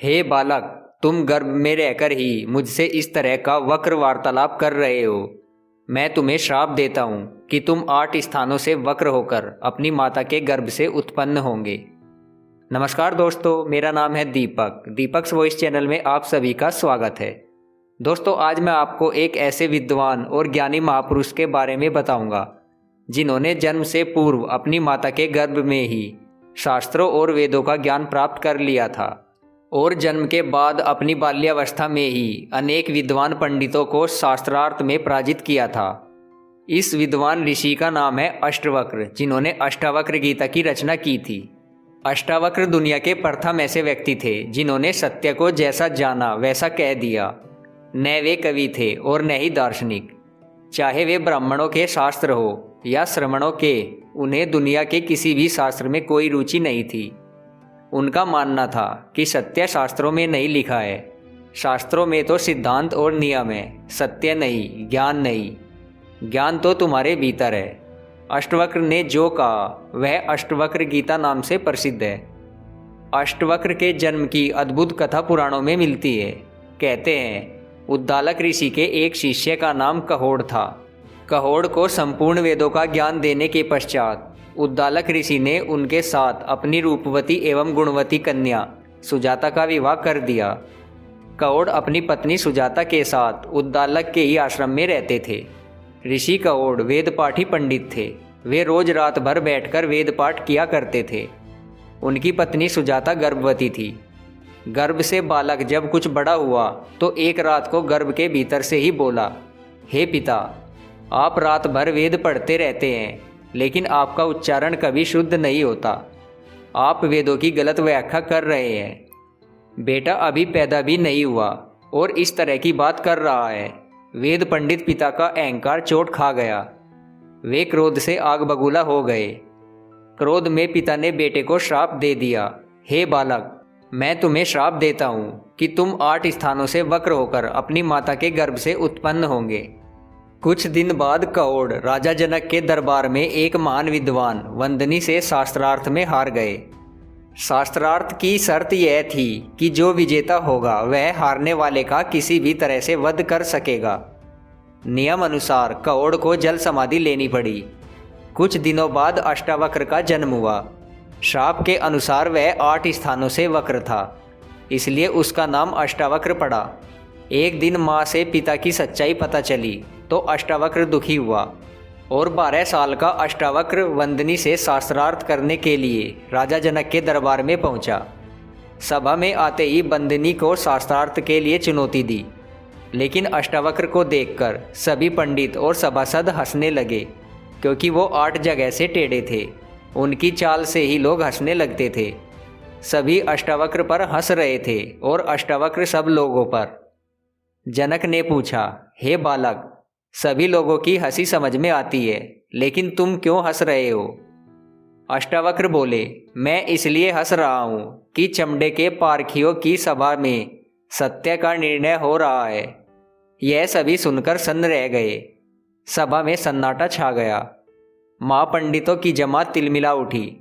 हे बालक, तुम गर्भ में रहकर ही मुझसे इस तरह का वक्र वार्तालाप कर रहे हो। मैं तुम्हें श्राप देता हूँ कि तुम 8 स्थानों से वक्र होकर अपनी माता के गर्भ से उत्पन्न होंगे। नमस्कार दोस्तों, मेरा नाम है दीपक। दीपक्स वॉइस चैनल में आप सभी का स्वागत है। दोस्तों, आज मैं आपको एक ऐसे विद्वान और ज्ञानी महापुरुष के बारे में बताऊंगा जिन्होंने जन्म से पूर्व अपनी माता के गर्भ में ही शास्त्रों और वेदों का ज्ञान प्राप्त कर लिया था और जन्म के बाद अपनी बाल्यावस्था में ही अनेक विद्वान पंडितों को शास्त्रार्थ में पराजित किया था। इस विद्वान ऋषि का नाम है अष्टवक्र, जिन्होंने अष्टावक्र गीता की रचना की थी। अष्टावक्र दुनिया के प्रथम ऐसे व्यक्ति थे जिन्होंने सत्य को जैसा जाना वैसा कह दिया। न वे कवि थे और न ही दार्शनिक। चाहे वे ब्राह्मणों के शास्त्र हो या श्रमणों के, उन्हें दुनिया के किसी भी शास्त्र में कोई रुचि नहीं थी। उनका मानना था कि सत्य शास्त्रों में नहीं लिखा है। शास्त्रों में तो सिद्धांत और नियम है, सत्य नहीं, ज्ञान नहीं। ज्ञान तो तुम्हारे भीतर है। अष्टवक्र ने जो कहा वह अष्टवक्र गीता नाम से प्रसिद्ध है। अष्टवक्र के जन्म की अद्भुत कथा पुराणों में मिलती है। कहते हैं उद्दालक ऋषि के एक शिष्य का नाम कहोड़ था। कहोड़ को संपूर्ण वेदों का ज्ञान देने के पश्चात उद्दालक ऋषि ने उनके साथ अपनी रूपवती एवं गुणवती कन्या सुजाता का विवाह कर दिया। कहोड़ अपनी पत्नी सुजाता के साथ उद्दालक के ही आश्रम में रहते थे। ऋषि कहोड़ वेदपाठी पंडित थे। वे रोज रात भर बैठकर वेद पाठ किया करते थे। उनकी पत्नी सुजाता गर्भवती थी। गर्भ से बालक जब कुछ बड़ा हुआ तो एक रात को गर्भ के भीतर से ही बोला, हे पिता, आप रात भर वेद पढ़ते रहते हैं लेकिन आपका उच्चारण कभी शुद्ध नहीं होता। आप वेदों की गलत व्याख्या कर रहे हैं। बेटा अभी पैदा भी नहीं हुआ और इस तरह की बात कर रहा है। वेद पंडित पिता का अहंकार चोट खा गया। वे क्रोध से आग बबूला हो गए। क्रोध में पिता ने बेटे को श्राप दे दिया, हे बालक, मैं तुम्हें श्राप देता हूँ कि तुम 8 स्थानों से वक्र होकर अपनी माता के गर्भ से उत्पन्न होंगे। कुछ दिन बाद कहोड़ राजा जनक के दरबार में एक महान विद्वान वंदनी से शास्त्रार्थ में हार गए। शास्त्रार्थ की शर्त यह थी कि जो विजेता होगा वह हारने वाले का किसी भी तरह से वध कर सकेगा। नियम अनुसार कहोड़ को जल समाधि लेनी पड़ी। कुछ दिनों बाद अष्टावक्र का जन्म हुआ। श्राप के अनुसार वह 8 स्थानों से वक्र था, इसलिए उसका नाम अष्टावक्र पड़ा। एक दिन माँ से पिता की सच्चाई पता चली तो अष्टावक्र दुखी हुआ और 12 साल का अष्टावक्र वंदनी से शास्त्रार्थ करने के लिए राजा जनक के दरबार में पहुंचा। सभा में आते ही वंदनी को शास्त्रार्थ के लिए चुनौती दी, लेकिन अष्टावक्र को देखकर सभी पंडित और सभासद हंसने लगे, क्योंकि वो 8 जगह से टेढ़े थे। उनकी चाल से ही लोग हंसने लगते थे। सभी अष्टावक्र पर हंस रहे थे और अष्टावक्र सब लोगों पर। जनक ने पूछा, हे बालक, सभी लोगों की हंसी समझ में आती है, लेकिन तुम क्यों हंस रहे हो? अष्टावक्र बोले, मैं इसलिए हंस रहा हूँ कि चमड़े के पारखियों की सभा में सत्य का निर्णय हो रहा है। यह सभी सुनकर सन्न रह गए। सभा में सन्नाटा छा गया। माँ पंडितों की जमात तिलमिला उठी।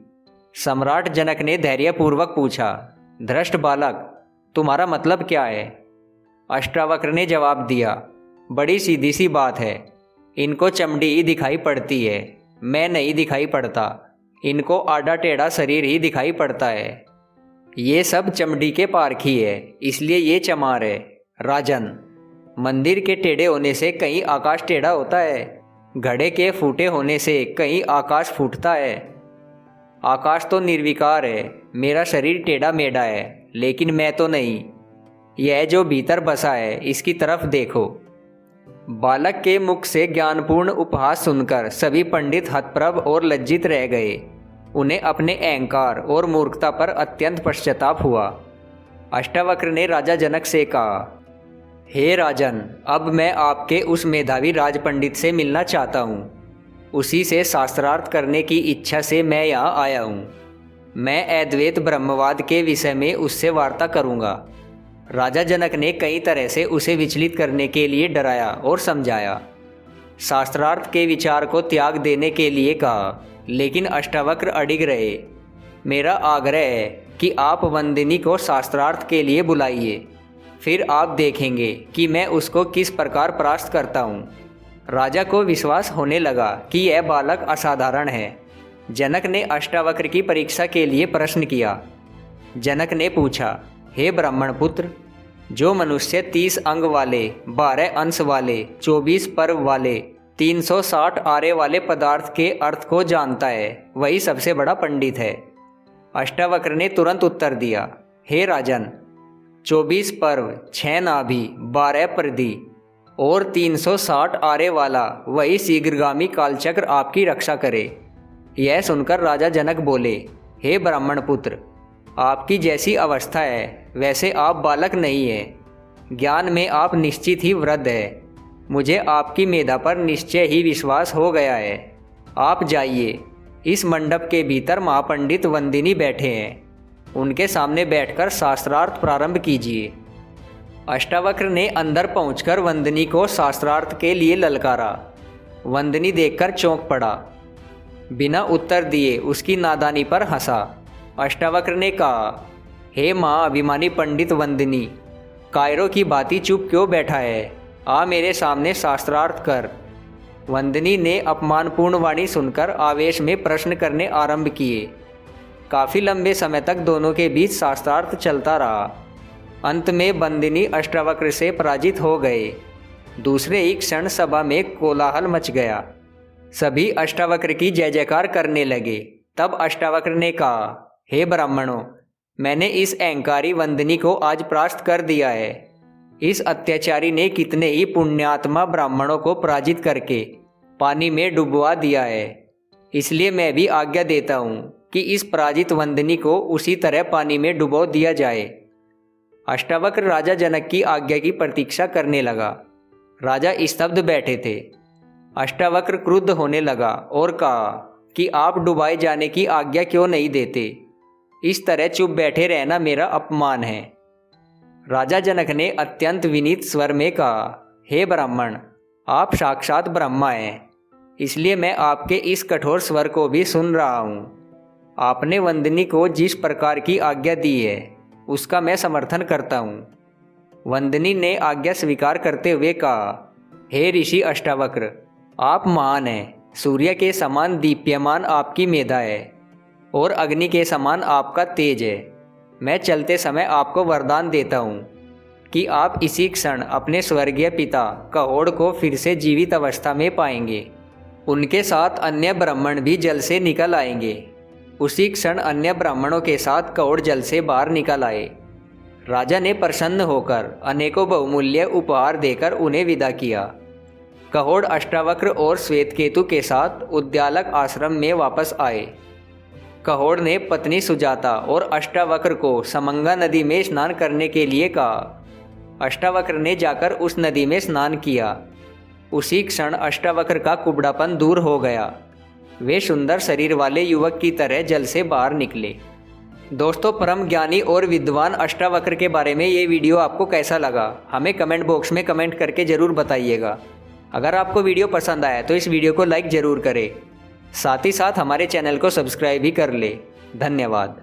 सम्राट जनक ने धैर्यपूर्वक पूछा, धृष्ट बालक, तुम्हारा मतलब क्या है? अष्टावक्र ने जवाब दिया, बड़ी सीधी सी बात है। इनको चमड़ी ही दिखाई पड़ती है, मैं नहीं दिखाई पड़ता। इनको आड़ा टेढ़ा शरीर ही दिखाई पड़ता है। ये सब चमड़ी के पारखी है, इसलिए ये चमार है। राजन, मंदिर के टेढ़े होने से कहीं आकाश टेढ़ा होता है। घड़े के फूटे होने से कहीं आकाश फूटता है। आकाश तो निर्विकार है। मेरा शरीर टेढ़ा मेढ़ा है, लेकिन मैं तो नहीं। यह जो भीतर बसा है, इसकी तरफ देखो। बालक के मुख से ज्ञानपूर्ण उपहास सुनकर सभी पंडित हतप्रभ और लज्जित रह गए। उन्हें अपने अहंकार और मूर्खता पर अत्यंत पश्चाताप हुआ। अष्टावक्र ने राजा जनक से कहा, हे राजन, अब मैं आपके उस मेधावी राजपंडित से मिलना चाहता हूँ। उसी से शास्त्रार्थ करने की इच्छा से मैं यहाँ आया हूँ। मैं अद्वैत ब्रह्मवाद के विषय में उससे वार्ता करूँगा। राजा जनक ने कई तरह से उसे विचलित करने के लिए डराया और समझाया। शास्त्रार्थ के विचार को त्याग देने के लिए कहा, लेकिन अष्टावक्र अडिग रहे। मेरा आग्रह है कि आप वंदिनी को शास्त्रार्थ के लिए बुलाइए, फिर आप देखेंगे कि मैं उसको किस प्रकार परास्त करता हूँ। राजा को विश्वास होने लगा कि यह बालक असाधारण है। जनक ने अष्टावक्र की परीक्षा के लिए प्रश्न किया। जनक ने पूछा, हे ब्राह्मण पुत्र, जो मनुष्य 30 अंग वाले, 12 अंश वाले, 24 पर्व वाले, 360 आरे वाले पदार्थ के अर्थ को जानता है, वही सबसे बड़ा पंडित है। अष्टावक्र ने तुरंत उत्तर दिया, हे राजन, 24 पर्व, 6 नाभि, 12 प्रदि और 360 आरे वाला वही शीघ्रगामी कालचक्र आपकी रक्षा करे। यह सुनकर राजा जनक बोले, हे ब्राह्मण पुत्र, आपकी जैसी अवस्था है वैसे आप बालक नहीं है। ज्ञान में आप निश्चित ही वृद्ध है। मुझे आपकी मेधा पर निश्चय ही विश्वास हो गया है। आप जाइए, इस मंडप के भीतर महापंडित वंदिनी बैठे हैं, उनके सामने बैठकर शास्त्रार्थ प्रारंभ कीजिए। अष्टावक्र ने अंदर पहुंचकर वंदिनी को शास्त्रार्थ के लिए ललकारा। वंदिनी देखकर चौंक पड़ा। बिना उत्तर दिए उसकी नादानी पर हंसा। अष्टावक्र ने कहा, हे माँ अभिमानी पंडित वंदिनी, कायरों की भांति चुप क्यों बैठा है? आ मेरे सामने शास्त्रार्थ कर। वंदिनी ने अपमानपूर्ण वाणी सुनकर आवेश में प्रश्न करने आरंभ किए। काफ़ी लंबे समय तक दोनों के बीच शास्त्रार्थ चलता रहा। अंत में वंदिनी अष्टावक्र से पराजित हो गए। दूसरे ही क्षण सभा में कोलाहल मच गया। सभी अष्टावक्र की जय जयकार करने लगे। तब अष्टावक्र ने कहा, हे ब्राह्मणों, मैंने इस अहंकारी वंदिनी को आज परास्त कर दिया है। इस अत्याचारी ने कितने ही पुण्यात्मा ब्राह्मणों को पराजित करके पानी में डुबवा दिया है। इसलिए मैं भी आज्ञा देता हूँ कि इस पराजित वंदिनी को उसी तरह पानी में डुबो दिया जाए। अष्टावक्र राजा जनक की आज्ञा की प्रतीक्षा करने लगा। राजा स्तब्ध बैठे थे। अष्टावक्र क्रुद्ध होने लगा और कहा कि आप डुबाए जाने की आज्ञा क्यों नहीं देते? इस तरह चुप बैठे रहना मेरा अपमान है। राजा जनक ने अत्यंत विनीत स्वर में कहा, हे ब्राह्मण, आप साक्षात ब्रह्मा हैं, इसलिए मैं आपके इस कठोर स्वर को भी सुन रहा हूँ। आपने वंदिनी को जिस प्रकार की आज्ञा दी है उसका मैं समर्थन करता हूँ। वंदिनी ने आज्ञा स्वीकार करते हुए कहा, हे ऋषि अष्टावक्र, आप महान हैं। सूर्य के समान दीप्यमान आपकी मेधा है और अग्नि के समान आपका तेज है। मैं चलते समय आपको वरदान देता हूँ कि आप इसी क्षण अपने स्वर्गीय पिता कहोड़ को फिर से जीवित अवस्था में पाएंगे। उनके साथ अन्य ब्राह्मण भी जल से निकल आएंगे। उसी क्षण अन्य ब्राह्मणों के साथ कहोड़ जल से बाहर निकल आए। राजा ने प्रसन्न होकर अनेकों बहुमूल्य उपहार देकर उन्हें विदा किया। कहोड़ अष्टावक्र और श्वेतकेतु के साथ उद्यालक आश्रम में वापस आए। कहोड़ ने पत्नी सुजाता और अष्टावक्र को समंगा नदी में स्नान करने के लिए कहा। अष्टावक्र ने जाकर उस नदी में स्नान किया। उसी क्षण अष्टावक्र का कुबड़ापन दूर हो गया। वे सुंदर शरीर वाले युवक की तरह जल से बाहर निकले। दोस्तों, परम ज्ञानी और विद्वान अष्टावक्र के बारे में ये वीडियो आपको कैसा लगा हमें कमेंट बॉक्स में कमेंट करके ज़रूर बताइएगा। अगर आपको वीडियो पसंद आया तो इस वीडियो को लाइक ज़रूर करें। साथ ही साथ हमारे चैनल को सब्सक्राइब भी कर ले। धन्यवाद।